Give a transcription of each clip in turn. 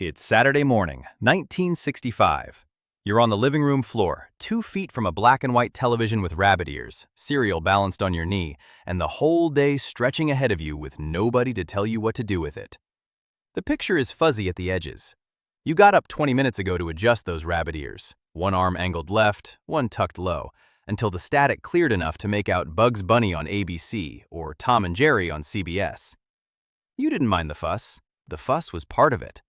It's Saturday morning, 1965. You're on the living room floor, 2 feet from a black and white television with rabbit ears, cereal balanced on your knee, and the whole day stretching ahead of you with nobody to tell you what to do with it. The picture is fuzzy at the edges. You got up 20 minutes ago to adjust those rabbit ears, one arm angled left, one tucked low, until the static cleared enough to make out Bugs Bunny on ABC or Tom and Jerry on CBS. You didn't mind the fuss. The fuss was part of it.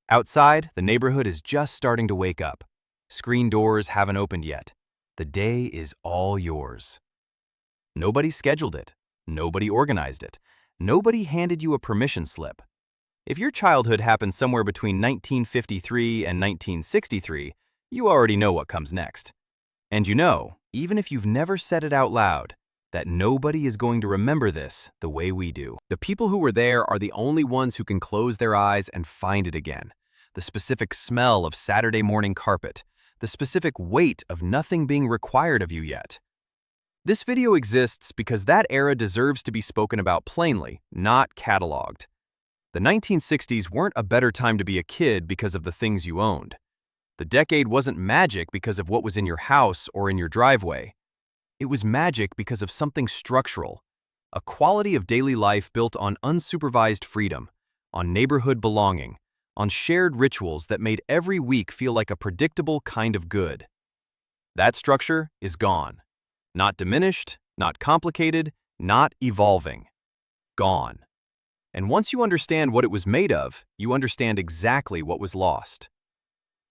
Outside, the neighborhood is just starting to wake up. Screen doors haven't opened yet. The day is all yours. Nobody scheduled it. Nobody organized it. Nobody handed you a permission slip. If your childhood happened somewhere between 1953 and 1963, you already know what comes next. And you know, even if you've never said it out loud, that nobody is going to remember this the way we do. The people who were there are the only ones who can close their eyes and find it again. The specific smell of Saturday morning carpet, the specific weight of nothing being required of you yet. This video exists because that era deserves to be spoken about plainly, not cataloged. The 1960s weren't a better time to be a kid because of the things you owned. The decade wasn't magic because of what was in your house or in your driveway. It was magic because of something structural, a quality of daily life built on unsupervised freedom, on neighborhood belonging, on shared rituals that made every week feel like a predictable kind of good. That structure is gone. Not diminished, not complicated, not evolving. Gone. And once you understand what it was made of, you understand exactly what was lost.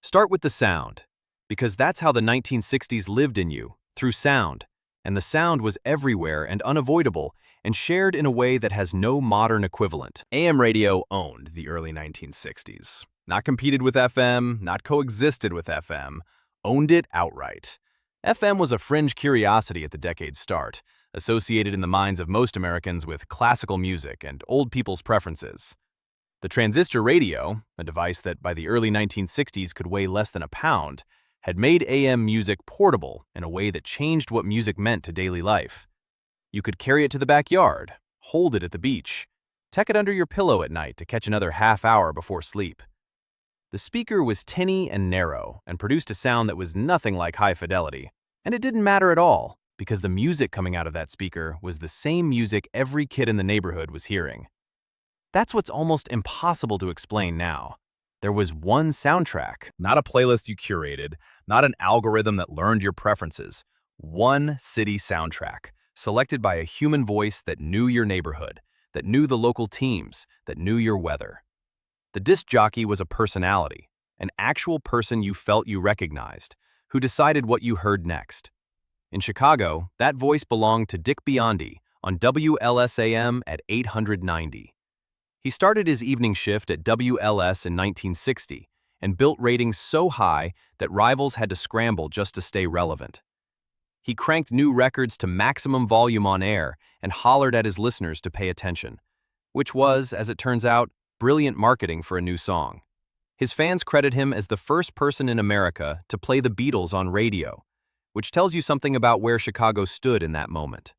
Start with the sound, because that's how the 1960s lived in you, through sound. And the sound was everywhere and unavoidable and shared in a way that has no modern equivalent. AM radio owned the early 1960s. Not competed with FM, not coexisted with FM, owned it outright. FM was a fringe curiosity at the decade's start, associated in the minds of most Americans with classical music and old people's preferences. The transistor radio, a device that by the early 1960s could weigh less than a pound, had made AM music portable in a way that changed what music meant to daily life. You could carry it to the backyard, hold it at the beach, tuck it under your pillow at night to catch another half hour before sleep. The speaker was tinny and narrow and produced a sound that was nothing like high fidelity, and it didn't matter at all because the music coming out of that speaker was the same music every kid in the neighborhood was hearing. That's what's almost impossible to explain now. There was one soundtrack, not a playlist you curated, not an algorithm that learned your preferences. One city soundtrack, selected by a human voice that knew your neighborhood, that knew the local teams, that knew your weather. The disc jockey was a personality, an actual person you felt you recognized, who decided what you heard next. In Chicago, that voice belonged to Dick Biondi on WLSAM at 890. He started his evening shift at WLS in 1960 and built ratings so high that rivals had to scramble just to stay relevant. He cranked new records to maximum volume on air and hollered at his listeners to pay attention, which was, as it turns out, brilliant marketing for a new song. His fans credit him as the first person in America to play the Beatles on radio, which tells you something about where Chicago stood in that moment.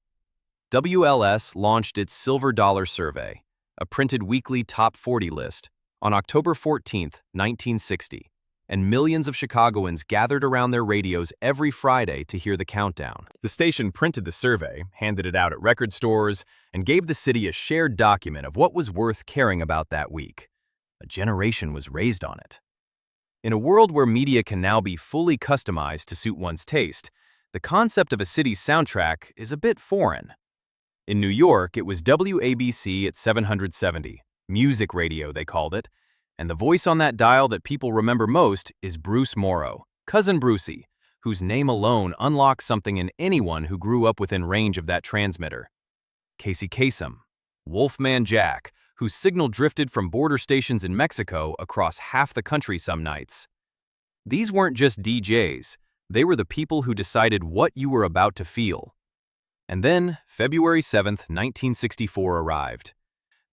WLS launched its Silver Dollar Survey, a printed weekly top 40 list, on October 14, 1960, and millions of Chicagoans gathered around their radios every Friday to hear the countdown. The station printed the survey, handed it out at record stores, and gave the city a shared document of what was worth caring about that week. A generation was raised on it. In a world where media can now be fully customized to suit one's taste, the concept of a city's soundtrack is a bit foreign. In New York, it was WABC at 770, music radio they called it, and the voice on that dial that people remember most is Bruce Morrow, Cousin Brucey, whose name alone unlocks something in anyone who grew up within range of that transmitter. Casey Kasem, Wolfman Jack, whose signal drifted from border stations in Mexico across half the country some nights. These weren't just DJs, they were the people who decided what you were about to feel. And then, February 7, 1964 arrived.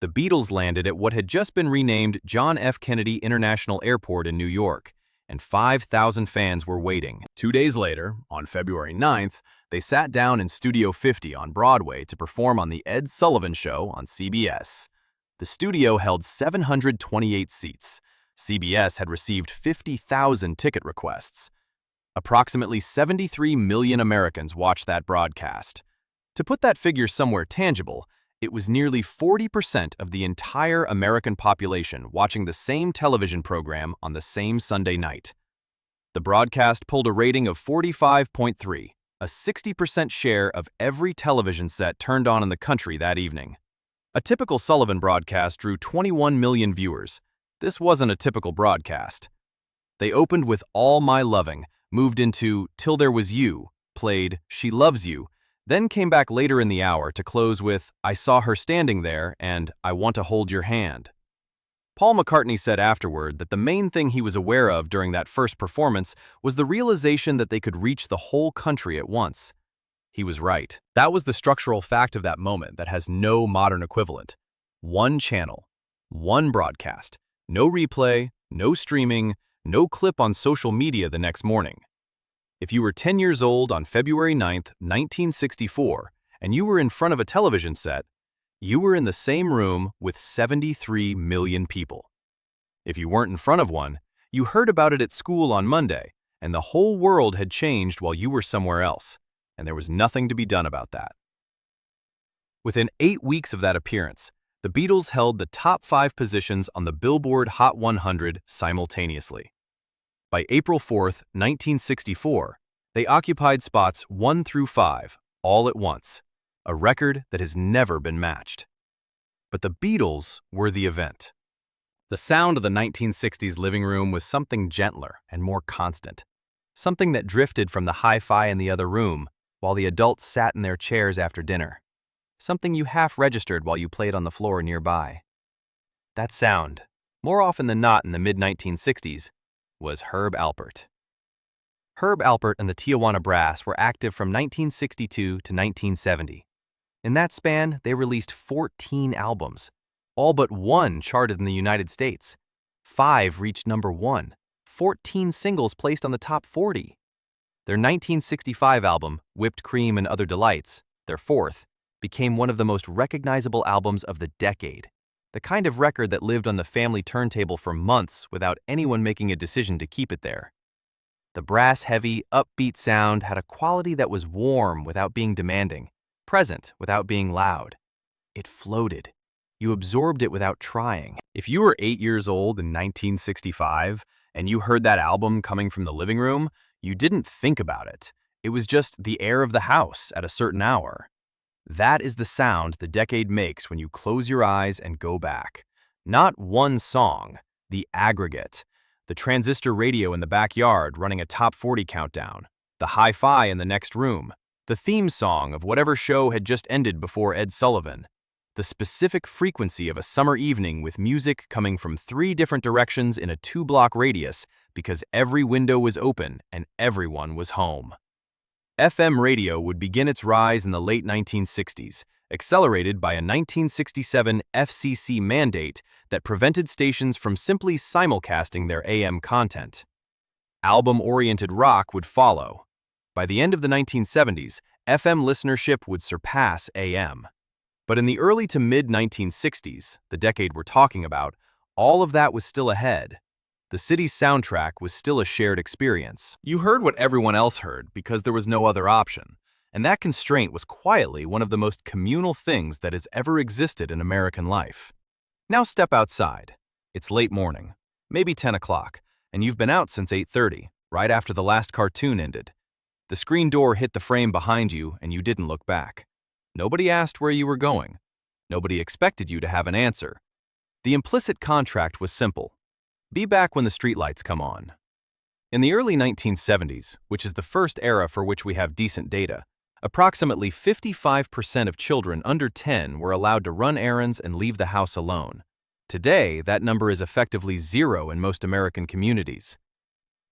The Beatles landed at what had just been renamed John F. Kennedy International Airport in New York, and 5,000 fans were waiting. 2 days later, on February 9th, they sat down in Studio 50 on Broadway to perform on The Ed Sullivan Show on CBS. The studio held 728 seats, CBS had received 50,000 ticket requests. Approximately 73 million Americans watched that broadcast. To put that figure somewhere tangible, it was nearly 40% of the entire American population watching the same television program on the same Sunday night. The broadcast pulled a rating of 45.3, a 60% share of every television set turned on in the country that evening. A typical Sullivan broadcast drew 21 million viewers. This wasn't a typical broadcast. They opened with All My Loving, moved into Till There Was You, played She Loves You, then came back later in the hour to close with I Saw Her Standing There and I Want to Hold Your Hand. Paul McCartney said afterward that the main thing he was aware of during that first performance was the realization that they could reach the whole country at once. He was right. That was the structural fact of that moment that has no modern equivalent. One channel, one broadcast, no replay, no streaming, no clip on social media the next morning. If you were 10 years old on February 9, 1964, and you were in front of a television set, you were in the same room with 73 million people. If you weren't in front of one, you heard about it at school on Monday, and the whole world had changed while you were somewhere else, and there was nothing to be done about that. Within 8 weeks of that appearance, the Beatles held the top 5 positions on the Billboard Hot 100 simultaneously. By April 4, 1964, they occupied spots 1 through 5, all at once, a record that has never been matched. But the Beatles were the event. The sound of the 1960s living room was something gentler and more constant, something that drifted from the hi-fi in the other room while the adults sat in their chairs after dinner, something you half-registered while you played on the floor nearby. That sound, more often than not in the mid-1960s, was Herb Alpert. Herb Alpert and the Tijuana Brass were active from 1962 to 1970. In that span, they released 14 albums. All but one charted in the United States. 5 reached number 1. 14 singles placed on the top 40. Their 1965 album, Whipped Cream and Other Delights, their 4th, became one of the most recognizable albums of the decade. The kind of record that lived on the family turntable for months without anyone making a decision to keep it there. The brass-heavy, upbeat sound had a quality that was warm without being demanding, present without being loud. It floated. You absorbed it without trying. If you were 8 years old in 1965 and you heard that album coming from the living room, you didn't think about it. It was just the air of the house at a certain hour. That is the sound the decade makes when you close your eyes and go back. Not one song, the aggregate. The transistor radio in the backyard running a top 40 countdown. The hi-fi in the next room. The theme song of whatever show had just ended before Ed Sullivan. The specific frequency of a summer evening with music coming from 3 different directions in a 2-block radius because every window was open and everyone was home. FM radio would begin its rise in the late 1960s, accelerated by a 1967 FCC mandate that prevented stations from simply simulcasting their AM content. Album-oriented rock would follow. By the end of the 1970s, FM listenership would surpass AM. But in the early to mid-1960s, the decade we're talking about, all of that was still ahead. The city's soundtrack was still a shared experience. You heard what everyone else heard because there was no other option, and that constraint was quietly one of the most communal things that has ever existed in American life. Now step outside. It's late morning, maybe 10 o'clock, and you've been out since 8:30, right after the last cartoon ended. The screen door hit the frame behind you and you didn't look back. Nobody asked where you were going. Nobody expected you to have an answer. The implicit contract was simple. Be back when the streetlights come on. In the early 1970s, which is the first era for which we have decent data, approximately 55% of children under 10 were allowed to run errands and leave the house alone. Today, that number is effectively 0 in most American communities.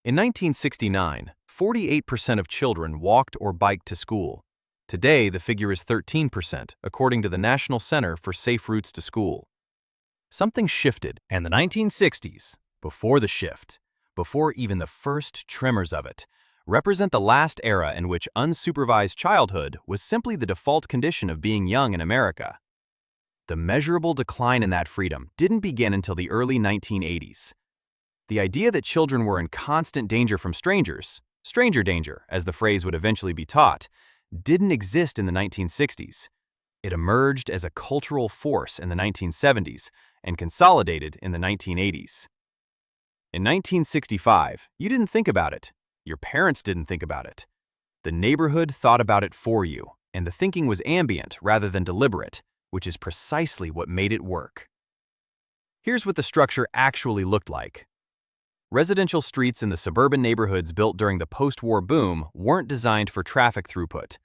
In 1969, 48% of children walked or biked to school. Today, the figure is 13%, according to the National Center for Safe Routes to School. Something shifted, and the 1960s, before the shift, before even the first tremors of it, represent the last era in which unsupervised childhood was simply the default condition of being young in America. The measurable decline in that freedom didn't begin until the early 1980s. The idea that children were in constant danger from strangers, stranger danger, as the phrase would eventually be taught, didn't exist in the 1960s. It emerged as a cultural force in the 1970s and consolidated in the 1980s. In 1965, you didn't think about it. Your parents didn't think about it. The neighborhood thought about it for you, and the thinking was ambient rather than deliberate, which is precisely what made it work. Here's what the structure actually looked like. Residential streets in the suburban neighborhoods built during the post-war boom weren't designed for traffic throughput.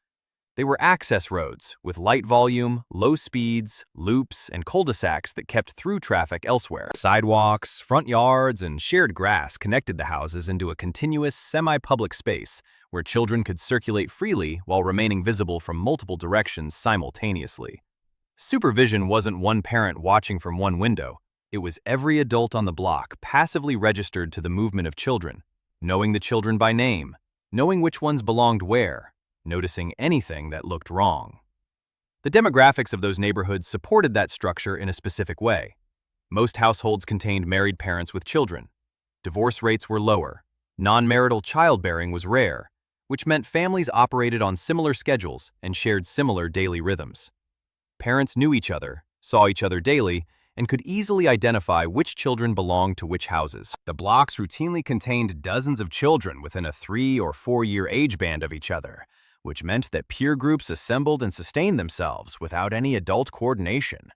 They were access roads with light volume, low speeds, loops, and cul-de-sacs that kept through traffic elsewhere. Sidewalks, front yards, and shared grass connected the houses into a continuous, semi-public space where children could circulate freely while remaining visible from multiple directions simultaneously. Supervision wasn't one parent watching from one window. It was every adult on the block passively registered to the movement of children, knowing the children by name, knowing which ones belonged where, noticing anything that looked wrong. The demographics of those neighborhoods supported that structure in a specific way. Most households contained married parents with children. Divorce rates were lower. Non-marital childbearing was rare, which meant families operated on similar schedules and shared similar daily rhythms. Parents knew each other, saw each other daily, and could easily identify which children belonged to which houses. The blocks routinely contained dozens of children within a 3- or 4-year age band of each other, which meant that peer groups assembled and sustained themselves without any adult coordination.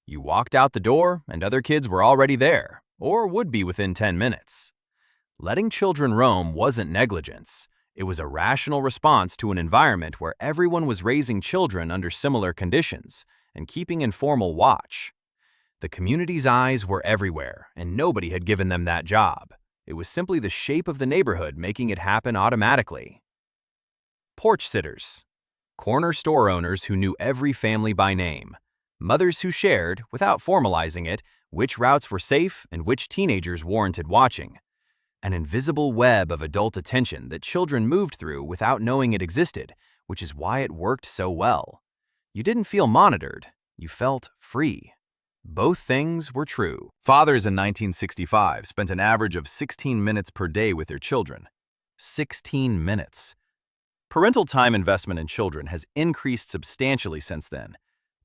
You walked out the door, and other kids were already there, or would be within 10 minutes. Letting children roam wasn't negligence. It was a rational response to an environment where everyone was raising children under similar conditions and keeping informal watch. The community's eyes were everywhere, and nobody had given them that job. It was simply the shape of the neighborhood making it happen automatically. Porch sitters. Corner store owners who knew every family by name. Mothers who shared, without formalizing it, which routes were safe and which teenagers warranted watching. An invisible web of adult attention that children moved through without knowing it existed, which is why it worked so well. You didn't feel monitored, you felt free. Both things were true. Fathers in 1965 spent an average of 16 minutes per day with their children. 16 minutes. Parental time investment in children has increased substantially since then.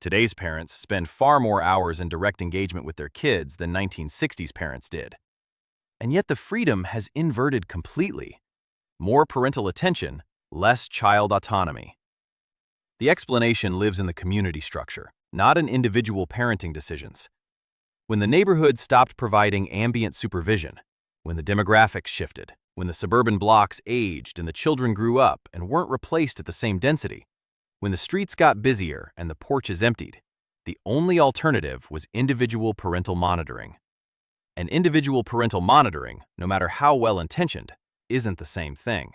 Today's parents spend far more hours in direct engagement with their kids than 1960s parents did. And yet the freedom has inverted completely. More parental attention, less child autonomy. The explanation lives in the community structure, not in individual parenting decisions. When the neighborhood stopped providing ambient supervision, when the demographics shifted, when the suburban blocks aged and the children grew up and weren't replaced at the same density, when the streets got busier and the porches emptied, the only alternative was individual parental monitoring. And individual parental monitoring, no matter how well-intentioned, isn't the same thing.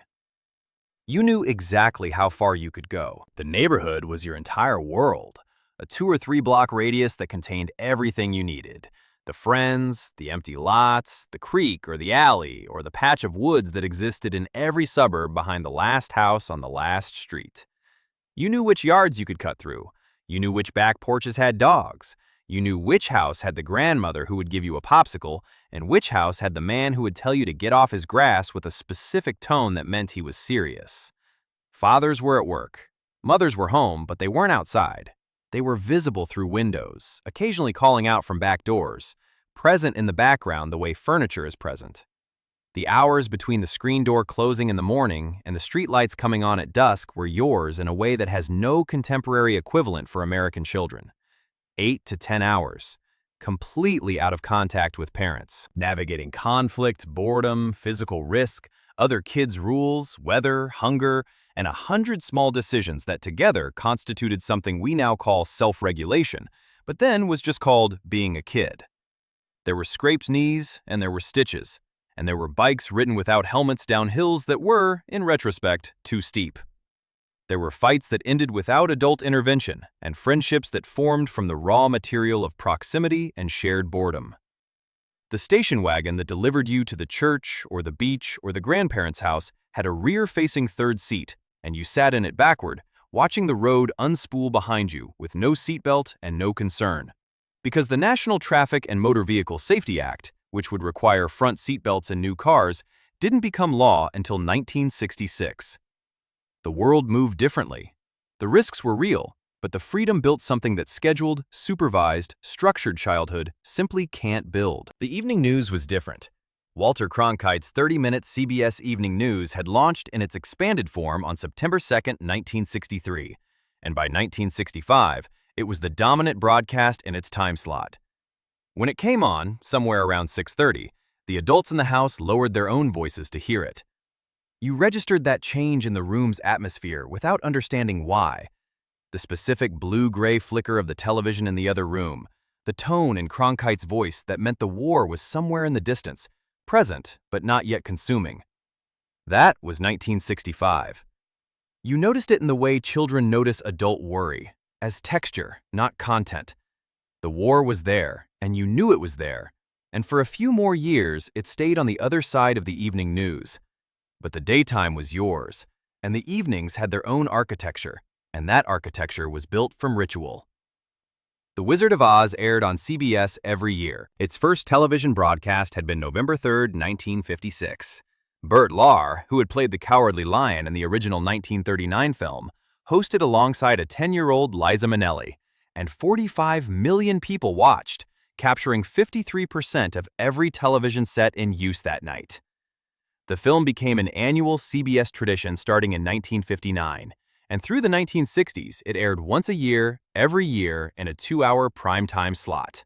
You knew exactly how far you could go. The neighborhood was your entire world, a 2- or 3-block radius that contained everything you needed. The friends, the empty lots, the creek or the alley, or the patch of woods that existed in every suburb behind the last house on the last street. You knew which yards you could cut through. You knew which back porches had dogs. You knew which house had the grandmother who would give you a popsicle, and which house had the man who would tell you to get off his grass with a specific tone that meant he was serious. Fathers were at work. Mothers were home, but they weren't outside. They were visible through windows, occasionally calling out from back doors, present in the background the way furniture is present. The hours between the screen door closing in the morning and the streetlights coming on at dusk were yours in a way that has no contemporary equivalent for American children. 8 to 10 hours, completely out of contact with parents, navigating conflict, boredom, physical risk, other kids' rules, weather, hunger, and 100 small decisions that together constituted something we now call self-regulation, but then was just called being a kid. There were scraped knees, and there were stitches, and there were bikes ridden without helmets down hills that were, in retrospect, too steep. There were fights that ended without adult intervention, and friendships that formed from the raw material of proximity and shared boredom. The station wagon that delivered you to the church or the beach or the grandparents' house had a rear-facing third seat, and you sat in it backward, watching the road unspool behind you with no seatbelt and no concern. Because the National Traffic and Motor Vehicle Safety Act, which would require front seatbelts in new cars, didn't become law until 1966. The world moved differently. The risks were real, but the freedom built something that scheduled, supervised, structured childhood simply can't build. The evening news was different. Walter Cronkite's 30-minute CBS Evening News had launched in its expanded form on September 2, 1963, and by 1965, it was the dominant broadcast in its time slot. When it came on, somewhere around 6:30, the adults in the house lowered their own voices to hear it. You registered that change in the room's atmosphere without understanding why. The specific blue-gray flicker of the television in the other room, the tone in Cronkite's voice that meant the war was somewhere in the distance, present but not yet consuming. That was 1965. You noticed it in the way children notice adult worry, as texture, not content. The war was there, and you knew it was there, and for a few more years it stayed on the other side of the evening news. But the daytime was yours, and the evenings had their own architecture, and that architecture was built from ritual. The Wizard of Oz aired on CBS every year. Its first television broadcast had been November 3, 1956. Bert Lahr, who had played the Cowardly Lion in the original 1939 film, hosted alongside a 10-year-old Liza Minnelli, and 45 million people watched, capturing 53% of every television set in use that night. The film became an annual CBS tradition starting in 1959, and through the 1960s, it aired once a year, every year, in a 2-hour primetime slot.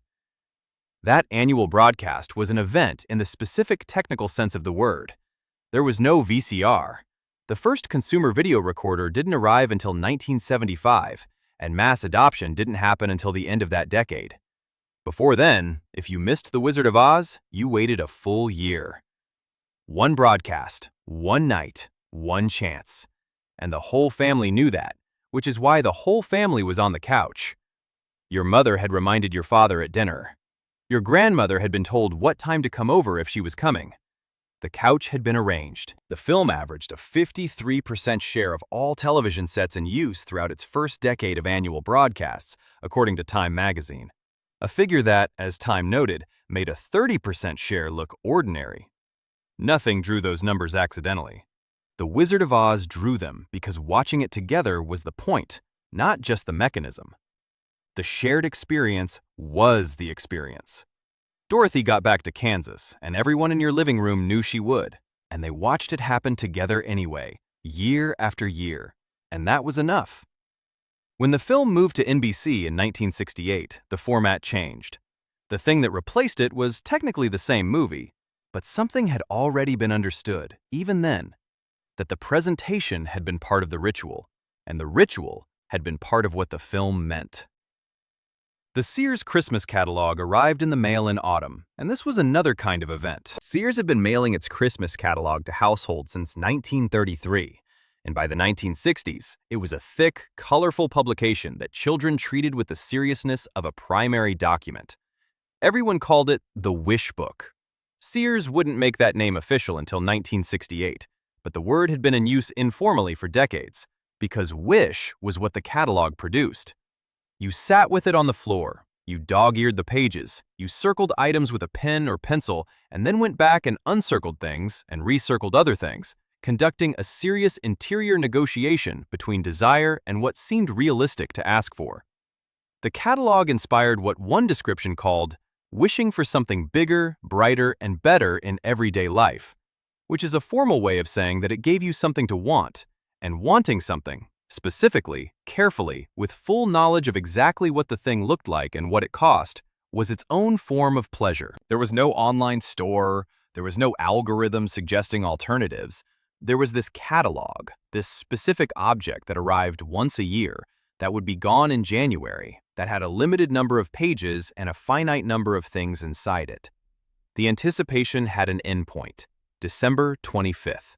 That annual broadcast was an event in the specific technical sense of the word. There was no VCR. The first consumer video recorder didn't arrive until 1975, and mass adoption didn't happen until the end of that decade. Before then, if you missed The Wizard of Oz, you waited a full year. One broadcast, one night, one chance. And the whole family knew that, which is why the whole family was on the couch. Your mother had reminded your father at dinner. Your grandmother had been told what time to come over if she was coming. The couch had been arranged. The film averaged a 53% share of all television sets in use throughout its first decade of annual broadcasts, according to Time magazine. A figure that, as Time noted, made a 30% share look ordinary. Nothing drew those numbers accidentally. The Wizard of Oz drew them because watching it together was the point, not just the mechanism. The shared experience was the experience. Dorothy got back to Kansas, and everyone in your living room knew she would, and they watched it happen together anyway, year after year, and that was enough. When the film moved to NBC in 1968, the format changed. The thing that replaced it was technically the same movie, but something had already been understood, even then, that the presentation had been part of the ritual, and the ritual had been part of what the film meant. The Sears Christmas catalog arrived in the mail in autumn, and this was another kind of event. Sears had been mailing its Christmas catalog to households since 1933, and by the 1960s, it was a thick, colorful publication that children treated with the seriousness of a primary document. Everyone called it the Wish Book. Sears wouldn't make that name official until 1968, but the word had been in use informally for decades, because Wish was what the catalog produced. You sat with it on the floor, you dog-eared the pages, you circled items with a pen or pencil, and then went back and uncircled things and recircled other things, conducting a serious interior negotiation between desire and what seemed realistic to ask for. The catalog inspired what one description called wishing for something bigger, brighter, and better in everyday life, which is a formal way of saying that it gave you something to want, and wanting something, specifically, carefully, with full knowledge of exactly what the thing looked like and what it cost, was its own form of pleasure. There was no online store, there was no algorithm suggesting alternatives. There was this catalog, this specific object that arrived once a year, that would be gone in January, that had a limited number of pages and a finite number of things inside it. The anticipation had an endpoint, December 25th,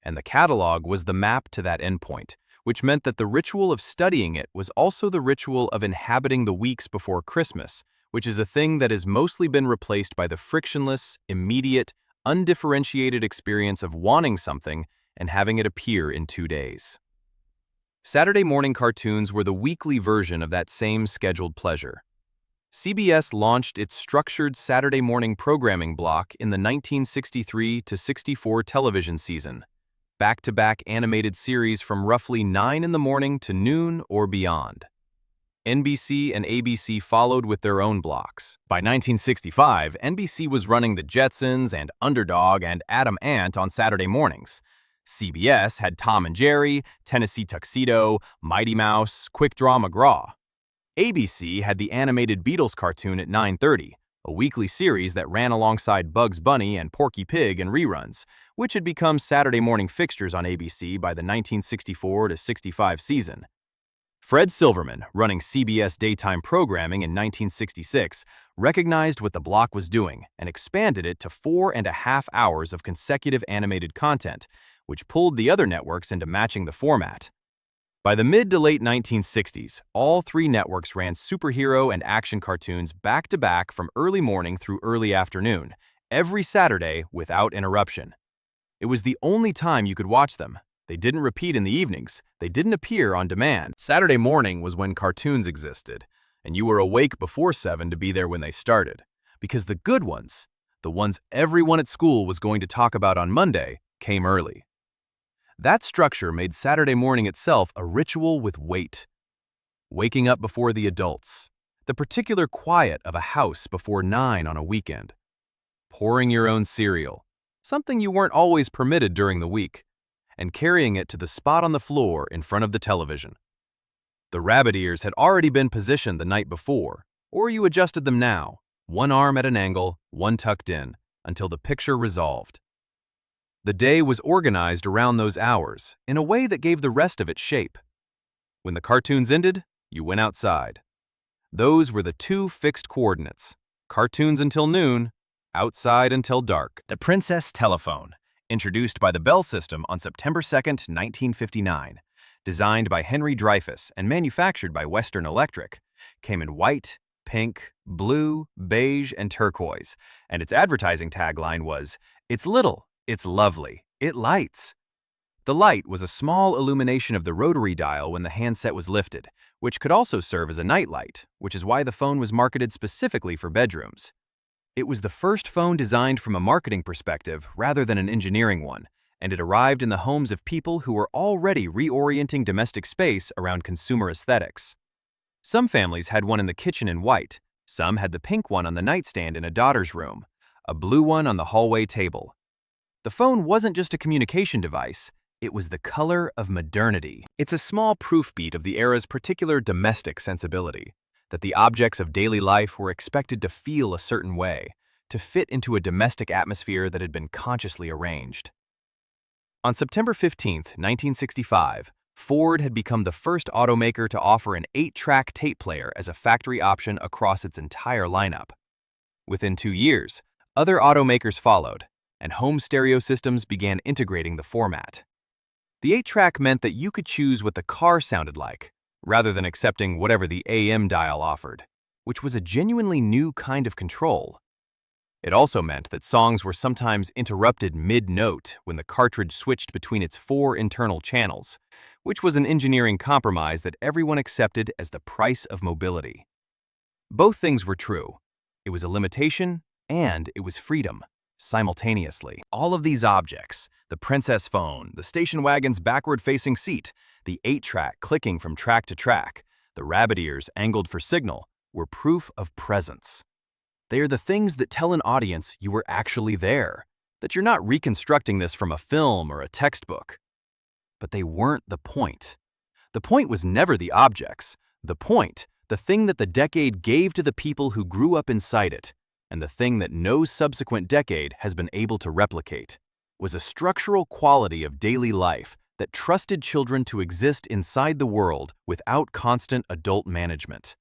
and the catalog was the map to that endpoint, which meant that the ritual of studying it was also the ritual of inhabiting the weeks before Christmas, which is a thing that has mostly been replaced by the frictionless, immediate, undifferentiated experience of wanting something and having it appear in 2 days. Saturday morning cartoons were the weekly version of that same scheduled pleasure. CBS launched its structured Saturday morning programming block in the 1963-64 television season, back-to-back animated series from roughly 9 in the morning to noon or beyond. NBC and ABC followed with their own blocks. By 1965, NBC was running The Jetsons and Underdog and Adam Ant on Saturday mornings. CBS had Tom and Jerry, Tennessee Tuxedo, Mighty Mouse, Quick Draw McGraw. ABC had the animated Beatles cartoon at 9:30, a weekly series that ran alongside Bugs Bunny and Porky Pig in reruns, which had become Saturday morning fixtures on ABC by the 1964-65 season. Fred Silverman, running CBS daytime programming in 1966, recognized what the block was doing and expanded it to 4.5 hours of consecutive animated content, which pulled the other networks into matching the format. By the mid to late 1960s, all three networks ran superhero and action cartoons back-to-back from early morning through early afternoon, every Saturday without interruption. It was the only time you could watch them. They didn't repeat in the evenings. They didn't appear on demand. Saturday morning was when cartoons existed, and you were awake before 7 to be there when they started. Because the good ones, the ones everyone at school was going to talk about on Monday, came early. That structure made Saturday morning itself a ritual with weight. Waking up before the adults, the particular quiet of a house before 9 on a weekend. Pouring your own cereal, something you weren't always permitted during the week, and carrying it to the spot on the floor in front of the television. The rabbit ears had already been positioned the night before, or you adjusted them now, one arm at an angle, one tucked in, until the picture resolved. The day was organized around those hours in a way that gave the rest of it shape. When the cartoons ended, you went outside. Those were the two fixed coordinates: cartoons until noon, outside until dark. The Princess Telephone, introduced by the Bell System on September 2, 1959, designed by Henry Dreyfuss and manufactured by Western Electric, came in white, pink, blue, beige, and turquoise, and its advertising tagline was, "It's little, it's lovely, it lights." The light was a small illumination of the rotary dial when the handset was lifted, which could also serve as a night light, which is why the phone was marketed specifically for bedrooms. It was the first phone designed from a marketing perspective rather than an engineering one, and it arrived in the homes of people who were already reorienting domestic space around consumer aesthetics. Some families had one in the kitchen in white, some had the pink one on the nightstand in a daughter's room, a blue one on the hallway table. The phone wasn't just a communication device, it was the color of modernity. It's a small proof beat of the era's particular domestic sensibility, that the objects of daily life were expected to feel a certain way, to fit into a domestic atmosphere that had been consciously arranged. On September 15, 1965, Ford had become the first automaker to offer an 8-track tape player as a factory option across its entire lineup. Within 2 years, other automakers followed, and home stereo systems began integrating the format. The 8-track meant that you could choose what the car sounded like, rather than accepting whatever the AM dial offered, which was a genuinely new kind of control. It also meant that songs were sometimes interrupted mid-note when the cartridge switched between its 4 internal channels, which was an engineering compromise that everyone accepted as the price of mobility. Both things were true. It was a limitation, and it was freedom, simultaneously. All of these objects, the Princess phone, the station wagon's backward-facing seat, the 8-track clicking from track to track, the rabbit ears angled for signal, were proof of presence. They are the things that tell an audience you were actually there, that you're not reconstructing this from a film or a textbook. But they weren't the point. The point was never the objects. The point, the thing that the decade gave to the people who grew up inside it, and the thing that no subsequent decade has been able to replicate, was a structural quality of daily life that trusted children to exist inside the world without constant adult management.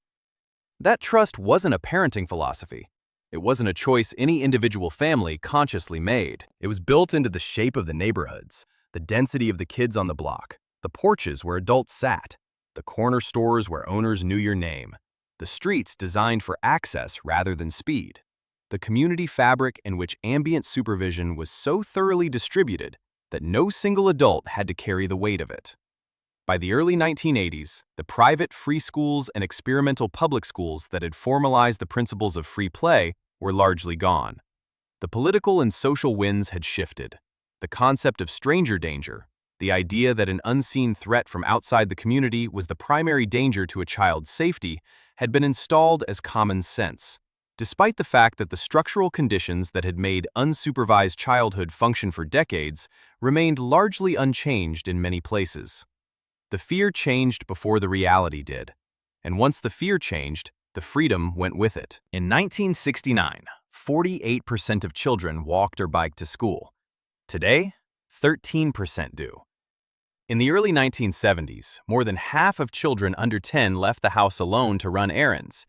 That trust wasn't a parenting philosophy. It wasn't a choice any individual family consciously made. It was built into the shape of the neighborhoods, the density of the kids on the block, the porches where adults sat, the corner stores where owners knew your name, the streets designed for access rather than speed, the community fabric in which ambient supervision was so thoroughly distributed that no single adult had to carry the weight of it. By the early 1980s, the private free schools and experimental public schools that had formalized the principles of free play were largely gone. The political and social winds had shifted. The concept of stranger danger, the idea that an unseen threat from outside the community was the primary danger to a child's safety, had been installed as common sense. Despite the fact that the structural conditions that had made unsupervised childhood function for decades remained largely unchanged in many places. The fear changed before the reality did. And once the fear changed, the freedom went with it. In 1969, 48% of children walked or biked to school. Today, 13% do. In the early 1970s, more than half of children under 10 left the house alone to run errands.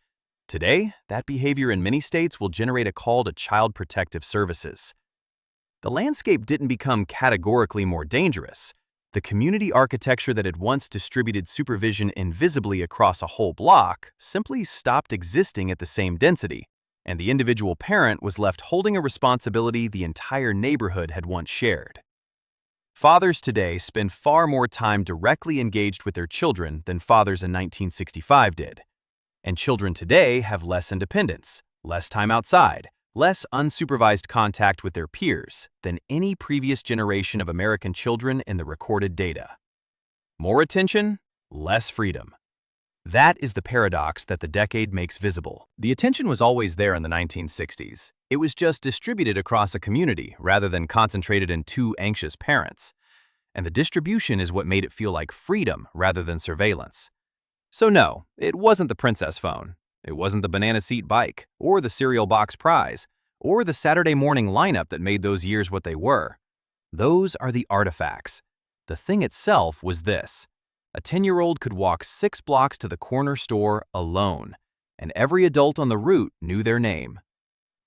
Today, that behavior in many states will generate a call to Child Protective Services. The landscape didn't become categorically more dangerous. The community architecture that had once distributed supervision invisibly across a whole block simply stopped existing at the same density, and the individual parent was left holding a responsibility the entire neighborhood had once shared. Fathers today spend far more time directly engaged with their children than fathers in 1965 did. And children today have less independence, less time outside, less unsupervised contact with their peers than any previous generation of American children in the recorded data. More attention, less freedom. That is the paradox that the decade makes visible. The attention was always there in the 1960s. It was just distributed across a community rather than concentrated in two anxious parents. And the distribution is what made it feel like freedom rather than surveillance. So no, it wasn't the princess phone. It wasn't the banana seat bike, or the cereal box prize, or the Saturday morning lineup that made those years what they were. Those are the artifacts. The thing itself was this. A 10-year-old could walk 6 blocks to the corner store alone, and every adult on the route knew their name.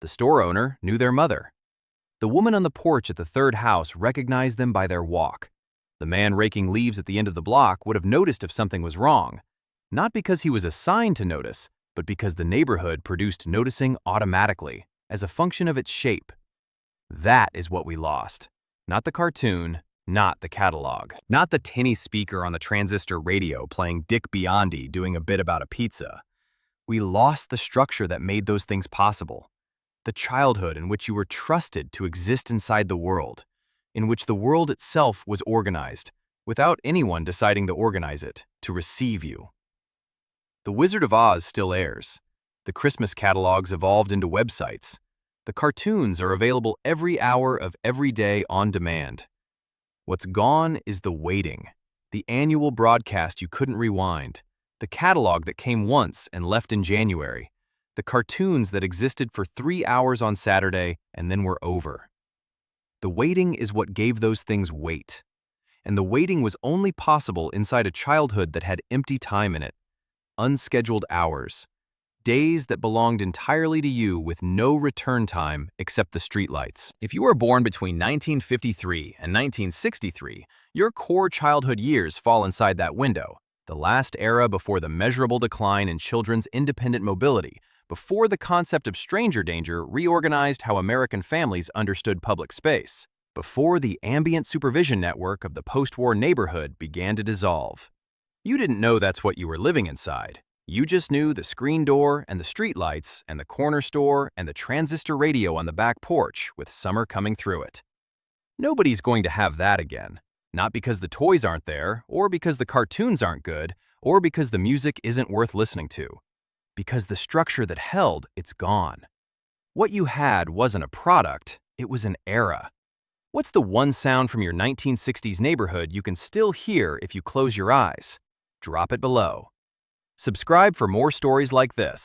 The store owner knew their mother. The woman on the porch at the third house recognized them by their walk. The man raking leaves at the end of the block would have noticed if something was wrong, not because he was assigned to notice, but because the neighborhood produced noticing automatically, as a function of its shape. That is what we lost. Not the cartoon, not the catalog. Not the tinny speaker on the transistor radio playing Dick Biondi doing a bit about a pizza. We lost the structure that made those things possible. The childhood in which you were trusted to exist inside the world, in which the world itself was organized, without anyone deciding to organize it, to receive you. The Wizard of Oz still airs. The Christmas catalogs evolved into websites. The cartoons are available every hour of every day on demand. What's gone is the waiting, the annual broadcast you couldn't rewind, the catalog that came once and left in January, the cartoons that existed for 3 hours on Saturday and then were over. The waiting is what gave those things weight. And the waiting was only possible inside a childhood that had empty time in it. Unscheduled hours, days that belonged entirely to you with no return time except the streetlights. If you were born between 1953 and 1963, your core childhood years fall inside that window, the last era before the measurable decline in children's independent mobility, before the concept of stranger danger reorganized how American families understood public space, before the ambient supervision network of the post-war neighborhood began to dissolve. You didn't know that's what you were living inside. You just knew the screen door and the streetlights and the corner store and the transistor radio on the back porch with summer coming through it. Nobody's going to have that again. Not because the toys aren't there, or because the cartoons aren't good, or because the music isn't worth listening to. Because the structure that held it's gone. What you had wasn't a product, it was an era. What's the one sound from your 1960s neighborhood you can still hear if you close your eyes? Drop it below. Subscribe for more stories like this.